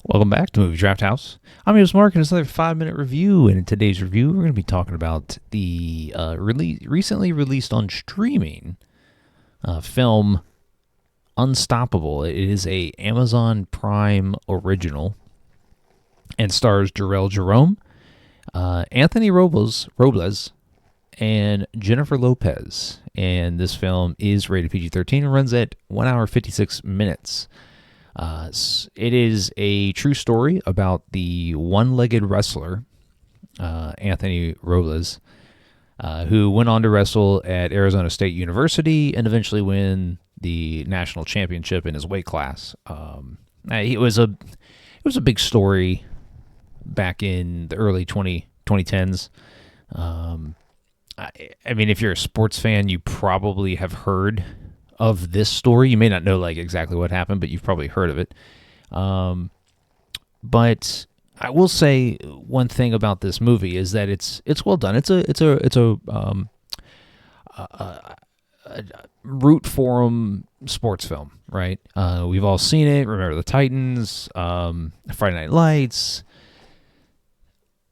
Welcome back to Movie Draft House. I'm your host Mark, and it's another 5-minute review. And in today's review, we're going to be talking about the recently released on streaming film Unstoppable. It is a Amazon Prime original and stars Jarrell Jerome, Anthony Robles, and Jennifer Lopez. And this film is rated PG-13 and runs at 1 hour 56 minutes. It is a true story about the one-legged wrestler, Anthony Robles, who went on to wrestle at Arizona State University and eventually win the national championship in his weight class. It was a big story back in the early 2010s. I mean, if you're a sports fan, you probably have heard of this story. You may not know like exactly what happened, but you've probably heard of it. But I will say one thing about this movie is that it's well done. It's a root forum sports film, right? We've all seen it. Remember the Titans, Friday Night Lights.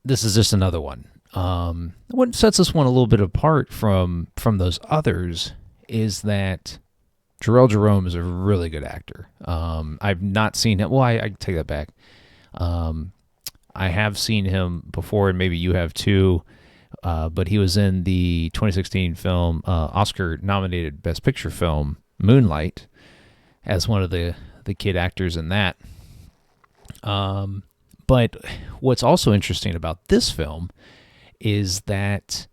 This is just another one. What sets this one a little bit apart from those others is that Jarrell Jerome is a really good actor. I've not seen him. Well, I take that back. I have seen him before, and maybe you have too. But he was in the 2016 film, Oscar-nominated Best Picture film, Moonlight, as one of the kid actors in that. But what's also interesting about this film is that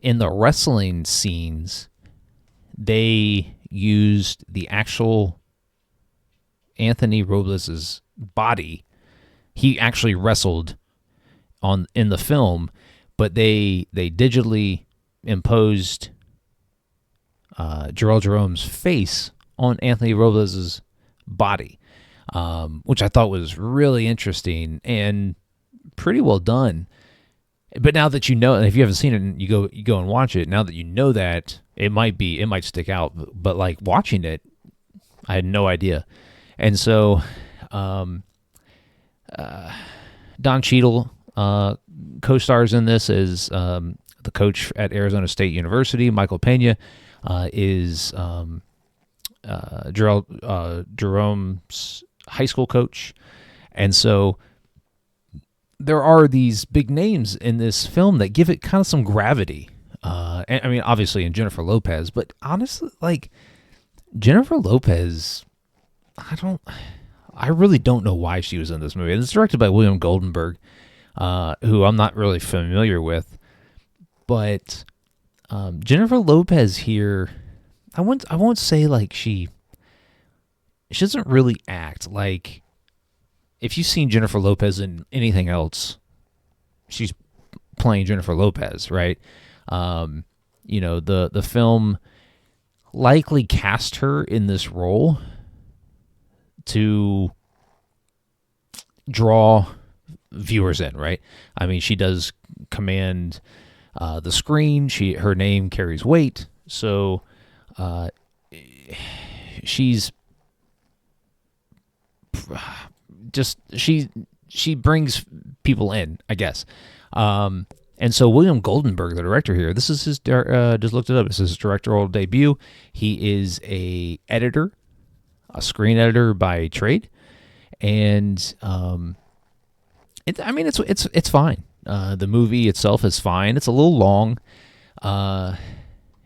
in the wrestling scenes, they used the actual Anthony Robles' body. He actually wrestled in the film, but they digitally imposed Jarrell Jerome's face on Anthony Robles' body, which I thought was really interesting and pretty well done. But now that you know, and if you haven't seen it, and you go and watch it. Now that you know that, it might stick out. But like watching it, I had no idea. And so, Don Cheadle co-stars in this as the coach at Arizona State University. Michael Pena is Jerome's high school coach, and so there are these big names in this film that give it kind of some gravity. I mean, obviously, in Jennifer Lopez, but honestly, like Jennifer Lopez, I really don't know why she was in this movie. And it's directed by William Goldenberg, who I'm not really familiar with, but Jennifer Lopez here, I won't say like she doesn't really act like. If you've seen Jennifer Lopez in anything else, she's playing Jennifer Lopez, right? The film likely cast her in this role to draw viewers in, right? I mean, she does command the screen. Her name carries weight, so she's just she brings people in, I guess. And so William Goldenberg, the director here, this is his just looked it up. This is his directorial debut. He is a screen editor by trade, and it's fine. The movie itself is fine. It's a little long.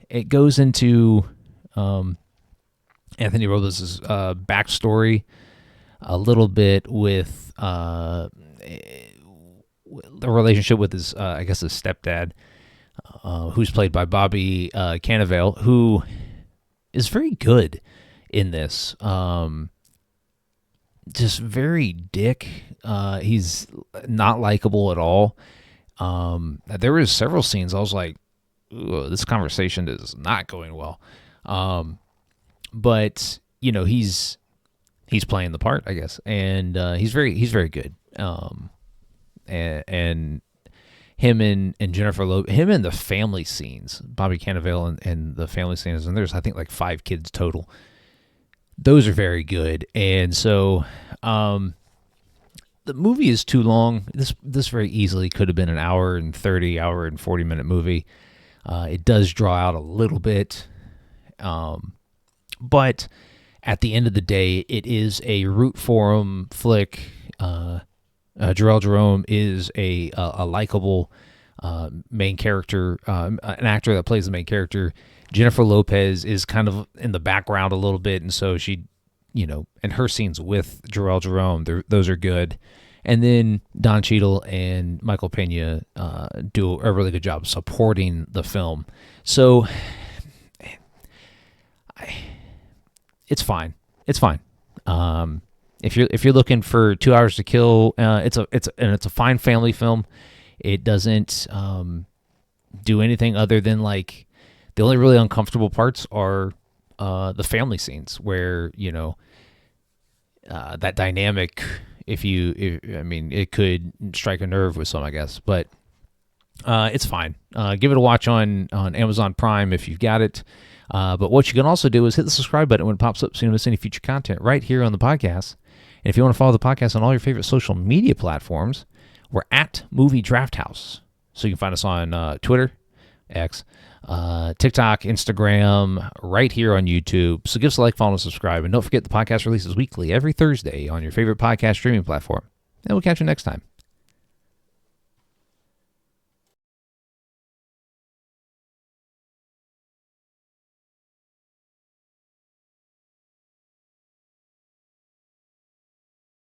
It goes into Anthony Robles' backstory a little bit with the relationship with his, I guess, his stepdad, who's played by Bobby Cannavale, who is very good in this. Just very dick. He's not likable at all. There was several scenes I was like, ooh, this conversation is not going well. But he's playing the part, I guess, and he's very good. And him and Jennifer Lopez, him in the family scenes, Bobby Cannavale and the family scenes, and there's I think like 5 kids total. Those are very good, and so the movie is too long. This very easily could have been an hour and 30, hour and 40-minute movie. It does draw out a little bit, but at the end of the day, it is a root for 'em flick. Jharrel Jerome is a likable main character, an actor that plays the main character. Jennifer Lopez is kind of in the background a little bit, and so she, and her scenes with Jharrel Jerome, those are good. And then Don Cheadle and Michael Pena do a really good job supporting the film. So it's fine. It's fine. If you're looking for 2 hours to kill, it's a fine family film. It doesn't do anything other than like the only really uncomfortable parts are the family scenes where that dynamic. It could strike a nerve with some, I guess, but it's fine. Give it a watch on Amazon Prime if you've got it. But what you can also do is hit the subscribe button when it pops up so you don't miss any future content right here on the podcast. And if you want to follow the podcast on all your favorite social media platforms, we're at Movie Draft House. So you can find us on Twitter, X, TikTok, Instagram, right here on YouTube. So give us a like, follow, and subscribe. And don't forget the podcast releases weekly every Thursday on your favorite podcast streaming platform. And we'll catch you next time.